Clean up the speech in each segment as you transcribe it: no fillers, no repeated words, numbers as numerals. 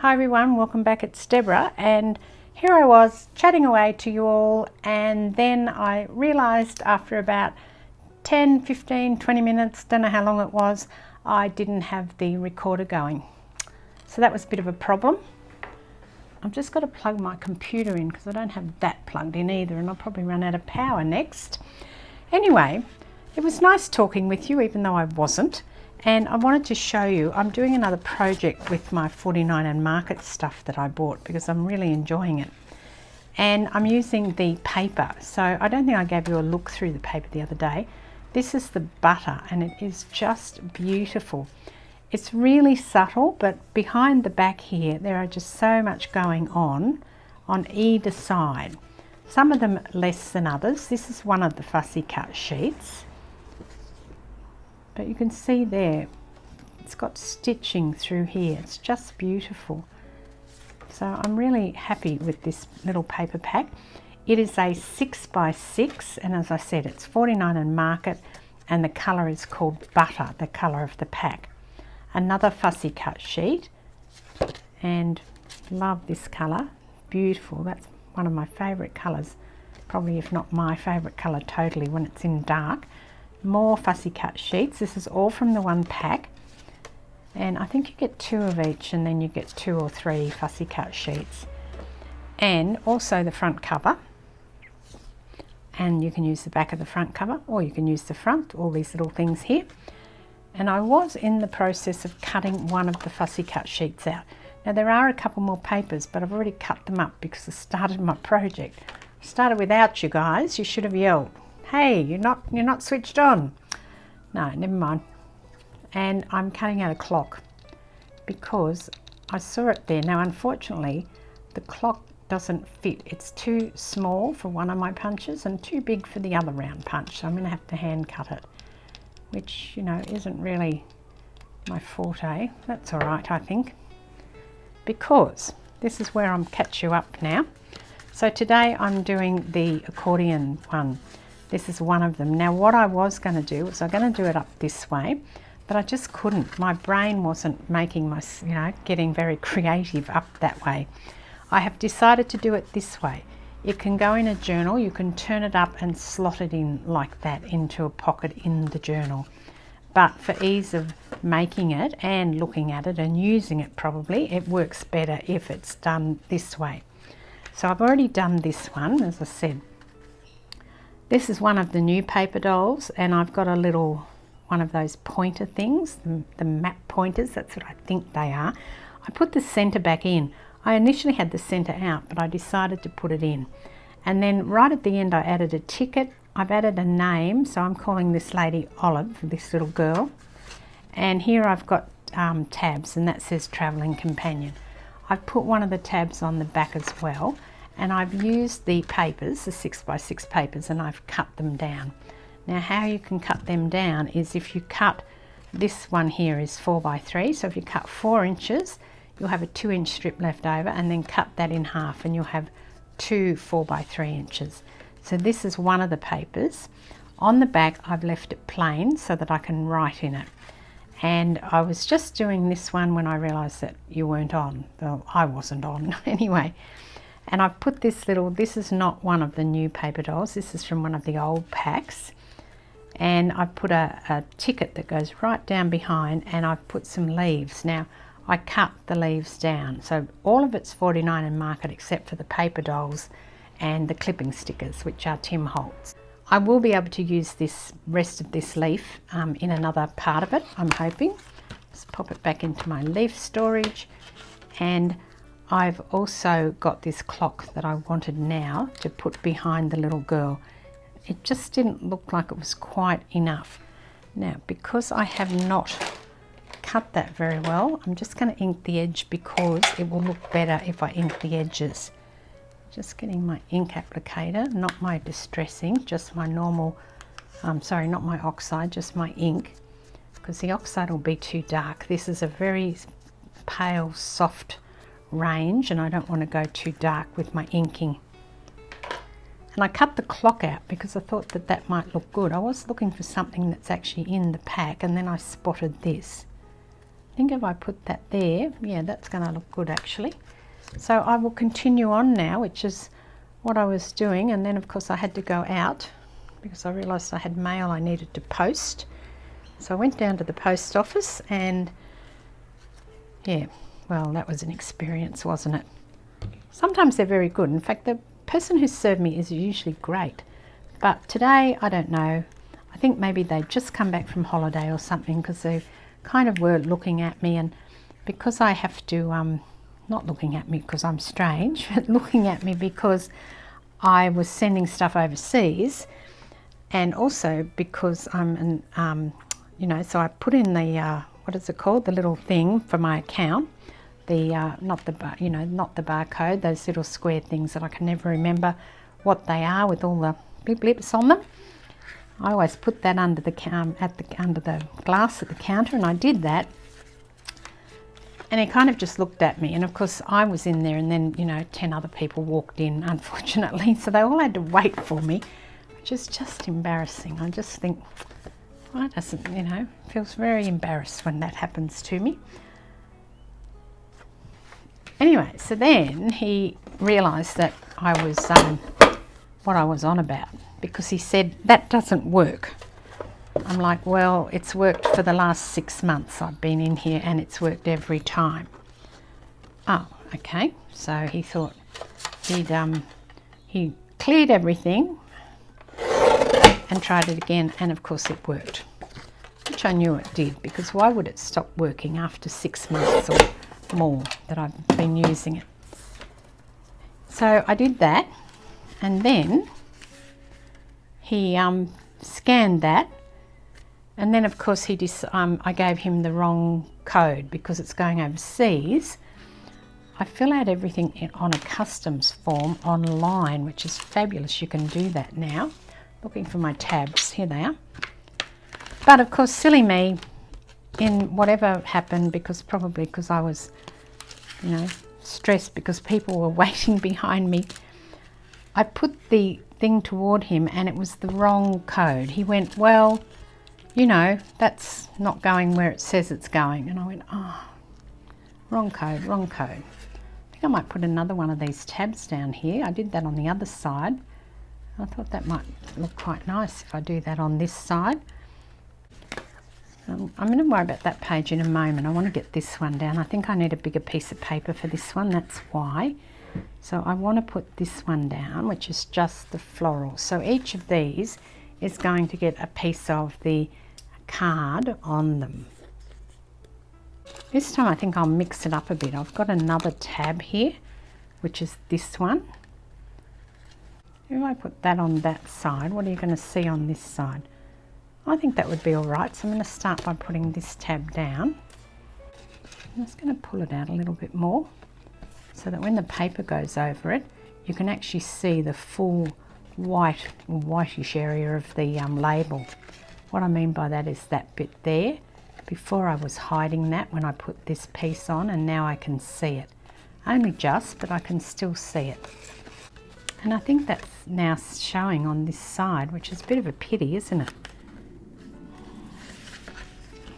Hi everyone, welcome back. It's Deborah, and here I was chatting away to you all, and then I realised after about 10, 15, 20 minutes, don't know how long it was, I didn't have the recorder going. So that was a bit of a problem. I've just got to plug my computer in because I don't have that plugged in either, and I'll probably run out of power next. Anyway, it was nice talking with you even though I wasn't. And I wanted to show you, I'm doing another project with my 49 and Market stuff that I bought because I'm really enjoying it. And I'm using the paper. So I don't think I gave you a look through the paper the other day. This is the butter and it is just beautiful. It's really subtle, but behind the back here, there are just so much going on either side. Some of them less than others. This is one of the fussy cut sheets. But you can see there, it's got stitching through here. It's just beautiful. So I'm really happy with this little paper pack. It is a 6x6, and as I said, it's 49 and Market, and the colour is called Butter, the colour of the pack. Another fussy cut sheet, and love this colour. Beautiful. That's one of my favourite colours, probably if not my favourite colour totally when it's in dark. More fussy cut sheets. This is all from the one pack, and I think you get 2 of each, and then you get 2 or 3 fussy cut sheets, and also the front cover, and you can use the back of the front cover or you can use the front, all these little things here. And I was in the process of cutting one of the fussy cut sheets out. Now there are a couple more papers, but I've already cut them up because I started my project. I started without you guys. You should have yelled, hey, you're not switched on. No, never mind. And I'm cutting out a clock because I saw it there. Now, unfortunately, the clock doesn't fit. It's too small for one of my punches and too big for the other round punch. So I'm going to have to hand cut it, which, you know, isn't really my forte. That's all right, I think, because this is where I'm catch you up now. So today I'm doing the accordion one. This is one of them. Now what I was going to do was I'm going to do it up this way, but I just couldn't. My brain wasn't making my, getting very creative up that way. I have decided to do it this way. It can go in a journal. You can turn it up and slot it in like that into a pocket in the journal. But for ease of making it and looking at it and using it probably, it works better if it's done this way. So I've already done this one, as I said. This is one of the new paper dolls, and I've got a little one of those pointer things, the map pointers, that's what I think they are. I put the centre back in. I initially had the centre out, but I decided to put it in. And then right at the end I added a ticket. I've added a name, so I'm calling this lady Olive, this little girl. And here I've got tabs, and that says Travelling Companion. I've put one of the tabs on the back as well. And I've used the papers, the 6x6 papers, and I've cut them down. Now how you can cut them down is if you cut, this one here is 4x3, so if you cut 4 inches, you'll have a 2-inch strip left over, and then cut that in half and you'll have 2 4x3 inches. So this is one of the papers. On the back I've left it plain so that I can write in it. And I was just doing this one when I realised that you weren't on. Well, I wasn't on anyway. And I've put this little, this is not one of the new paper dolls, this is from one of the old packs. And I've put a ticket that goes right down behind, and I've put some leaves. Now, I cut the leaves down. So all of it's 49 and Market except for the paper dolls and the clipping stickers, which are Tim Holtz. I will be able to use this rest of this leaf in another part of it, I'm hoping. Just pop it back into my leaf storage. And I've also got this clock that I wanted now to put behind the little girl. It just didn't look like it was quite enough. Now, because I have not cut that very well, I'm just going to ink the edge because it will look better if I ink the edges. Just getting my ink applicator, not my distress ink, just my normal, sorry, not my oxide, just my ink, because the oxide will be too dark. This is a very pale, soft range, and I don't want to go too dark with my inking. And I cut the clock out because I thought that that might look good. I was looking for something that's actually in the pack, and then I spotted this. I think if I put that there, yeah, that's going to look good actually. So I will continue on now, which is what I was doing, and then of course I had to go out because I realised I had mail I needed to post. So I went down to the post office, and yeah, well, that was an experience, wasn't it? Sometimes they're very good. In fact, the person who served me is usually great, but today I don't know. I think maybe they'd just come back from holiday or something, because they kind of were looking at me, and because I have to not looking at me because I'm strange, but looking at me because I was sending stuff overseas, and also because I'm an you know, so I put in the what is it called, the little thing for my account, the not the barcode, those little square things that I can never remember what they are with all the blip blips on them. I always put that under the under the glass at the counter, and I did that. And he kind of just looked at me, and of course I was in there, and then, you know, 10 other people walked in, unfortunately, so they all had to wait for me, which is just embarrassing. I just think, why doesn't, you know, feels very embarrassed when that happens to me. Anyway, so then he realised that I was what I was on about, because he said, that doesn't work. I'm like, well, it's worked for the last 6 months I've been in here, and it's worked every time. Oh, okay. So he thought he cleared everything and tried it again, and of course it worked, which I knew it did, because why would it stop working after 6 months or more that I've been using it? So I did that, and then he scanned that. And then of course I gave him the wrong code because it's going overseas. I fill out everything on a customs form online, which is fabulous. You can do that now. Looking for my tabs, here they are. But of course, silly me, in whatever happened, probably because I was, you know, stressed because people were waiting behind me, I put the thing toward him and it was the wrong code. He went, well, you know, that's not going where it says it's going. And I went, oh, wrong code, wrong code. I think I might put another one of these tabs down here. I did that on the other side. I thought that might look quite nice if I do that on this side. I'm going to worry about that page in a moment. I want to get this one down. I think I need a bigger piece of paper for this one, that's why. So I want to put this one down, which is just the floral. So each of these is going to get a piece of the card on them. This time I think I'll mix it up a bit. I've got another tab here, which is this one. If I put that on that side, what are you going to see on this side? I think that would be all right. So I'm going to start by putting this tab down. I'm just going to pull it out a little bit more so that when the paper goes over it, you can actually see the full white or whitish area of the label. What I mean by that is that bit there. Before I was hiding that when I put this piece on, and now I can see it. Only just, but I can still see it. And I think that's now showing on this side, which is a bit of a pity, isn't it?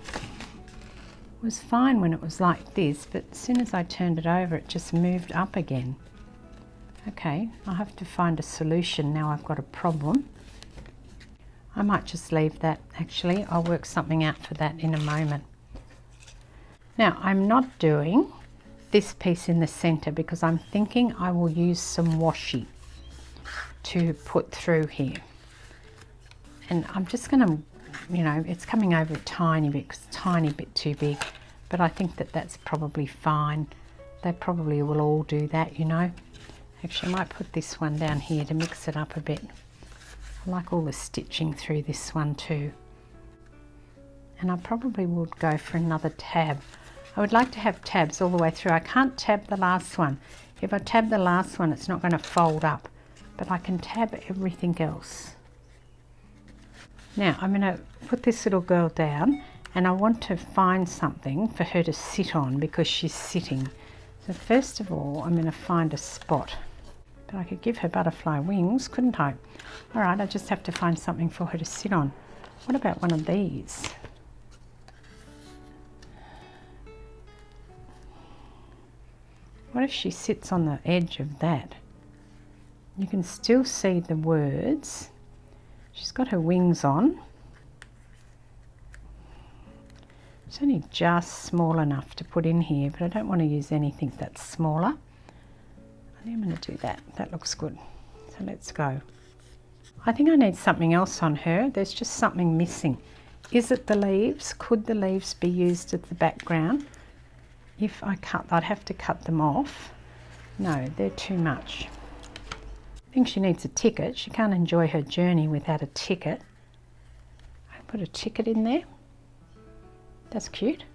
It was fine when it was like this, but as soon as I turned it over, it just moved up again. Okay, I'll have to find a solution now I've got a problem. I might just leave that actually. I'll work something out for that in a moment. Now, I'm not doing this piece in the center because I'm thinking I will use some washi to put through here. And I'm just going to, you know, it's coming over a tiny bit, because it's a tiny bit too big, but I think that that's probably fine. They probably will all do that, you know. Actually, I might put this one down here to mix it up a bit. I like all the stitching through this one too. And I probably would go for another tab. I would like to have tabs all the way through. I can't tab the last one. If I tab the last one, it's not going to fold up, but I can tab everything else. Now I'm going to put this little girl down, and I want to find something for her to sit on because she's sitting. So first of all, I'm going to find a spot. But I could give her butterfly wings, couldn't I? All right, I just have to find something for her to sit on. What about one of these? What if she sits on the edge of that? You can still see the words. She's got her wings on. It's only just small enough to put in here, but I don't want to use anything that's smaller. I think I'm going to do that. That looks good. So let's go. I think I need something else on her. There's just something missing. Is it the leaves? Could the leaves be used as the background? If I cut, I'd have to cut them off. No, they're too much. I think she needs a ticket. She can't enjoy her journey without a ticket. I put a ticket in there. That's cute.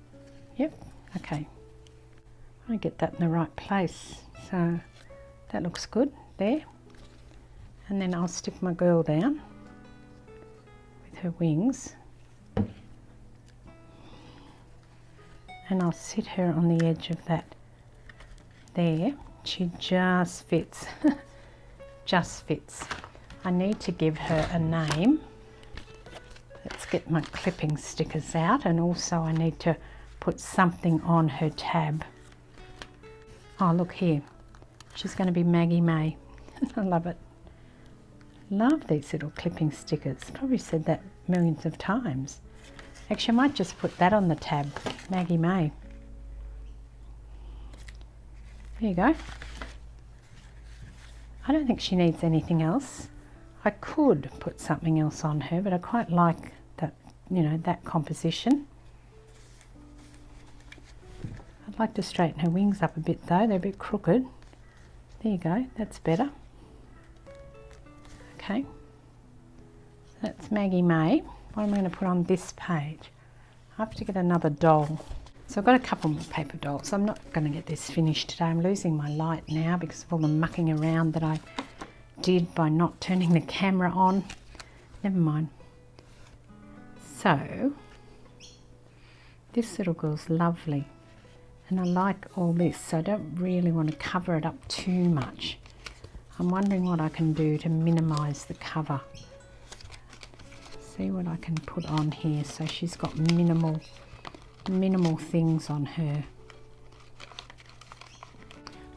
Yep, okay. I get that in the right place. So that looks good there. And then I'll stick my girl down with her wings. And I'll sit her on the edge of that there. She just fits. Just fits. I need to give her a name. Let's get my clipping stickers out, and also I need to put something on her tab. Oh, look here. She's going to be Maggie May. I love it. Love these little clipping stickers. Probably said that millions of times. Actually, I might just put that on the tab, Maggie May. There you go. I don't think she needs anything else. I could put something else on her, but I quite like that, you know, that composition. I'd like to straighten her wings up a bit though, they're a bit crooked. There you go, that's better. Okay, that's Maggie May. What am I going to put on this page? I have to get another doll. So I've got a couple more paper dolls. I'm not going to get this finished today. I'm losing my light now because of all the mucking around that I did by not turning the camera on. Never mind. So this little girl's lovely, and I like all this, so I don't really want to cover it up too much. I'm wondering what I can do to minimize the cover. See what I can put on here so she's got minimal things on her.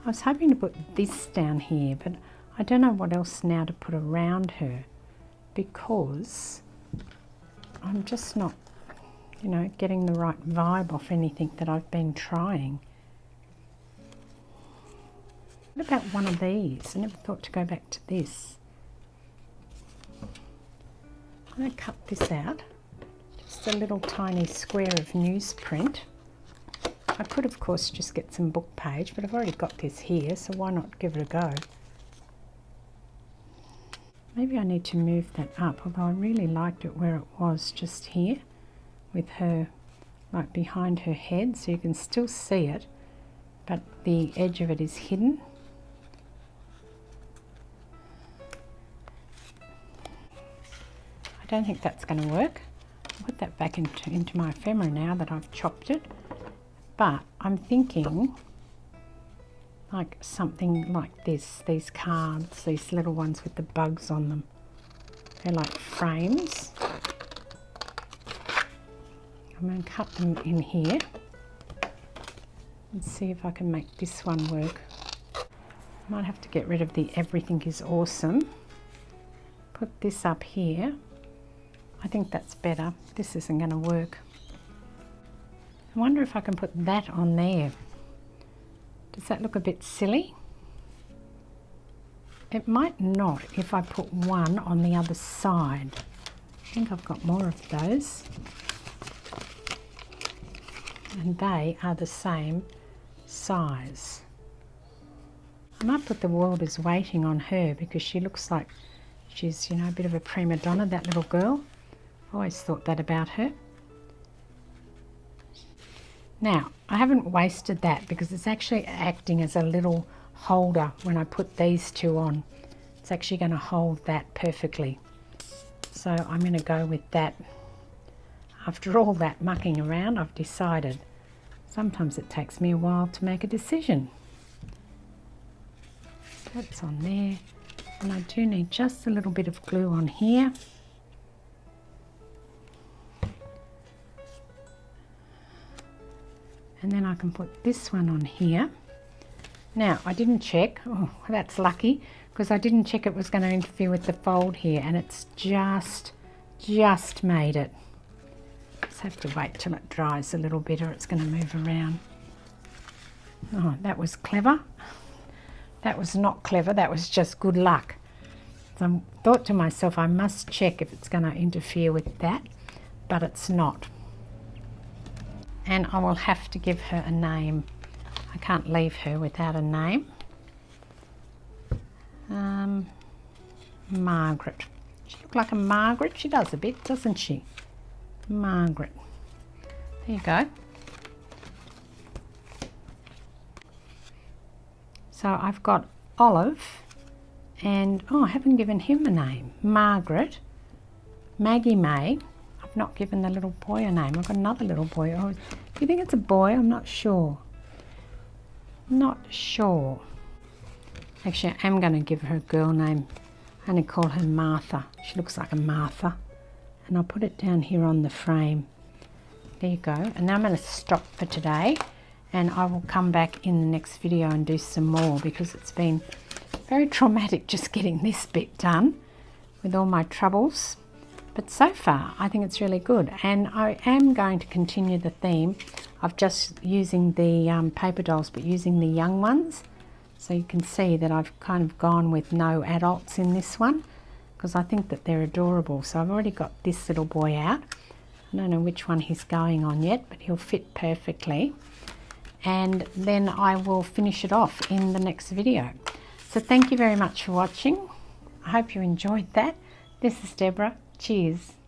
I was hoping to put this down here, but I don't know what else now to put around her because I'm just not, you know, getting the right vibe off anything that I've been trying. What about one of these? I never thought to go back to this. I'm going to cut this out. Just a little tiny square of newsprint. I could of course just get some book page, but I've already got this here, so why not give it a go? Maybe I need to move that up, although I really liked it where it was just here with her like behind her head, so you can still see it, but the edge of it is hidden. I don't think that's going to work. I'll put that back into my ephemera now that I've chopped it. But I'm thinking like something like this, these cards, these little ones with the bugs on them. They're like frames. I'm going to cut them in here and see if I can make this one work. Might have to get rid of the everything is awesome. Put this up here. I think that's better. This isn't going to work. I wonder if I can put that on there. Does that look a bit silly? It might not if I put one on the other side. I think I've got more of those. And they are the same size. I might put the world is waiting on her because she looks like she's, you know, a bit of a prima donna, that little girl. Always thought that about her. Now, I haven't wasted that because it's actually acting as a little holder when I put these two on. It's actually going to hold that perfectly. So I'm going to go with that. After all that mucking around, I've decided. Sometimes it takes me a while to make a decision. That's on there. And I do need just a little bit of glue on here. And then I can put this one on here. Now, I didn't check. Oh, that's lucky, because I didn't check it was going to interfere with the fold here, and it's just made it. Just have to wait till it dries a little bit or it's going to move around. Oh, that was clever. That was not clever, that was just good luck. So I thought to myself, I must check if it's going to interfere with that, but it's not. And I will have to give her a name. I can't leave her without a name. Margaret. She look like a Margaret? She does a bit, doesn't she? Margaret. There you go. So I've got Olive and, oh, I haven't given him a name. Margaret, Maggie May. I've not given the little boy a name. I've got another little boy. Oh, do you think it's a boy? I'm not sure. Not sure. Actually, I am going to give her a girl name. I'm going to call her Martha. She looks like a Martha. And I'll put it down here on the frame. There you go. And now I'm going to stop for today. And I will come back in the next video and do some more, because it's been very traumatic just getting this bit done with all my troubles. But so far, I think it's really good. And I am going to continue the theme of just using the paper dolls, but using the young ones. So you can see that I've kind of gone with no adults in this one, because I think that they're adorable. So I've already got this little boy out. I don't know which one he's going on yet, but he'll fit perfectly. And then I will finish it off in the next video. So thank you very much for watching. I hope you enjoyed that. This is Deborah. Cheers.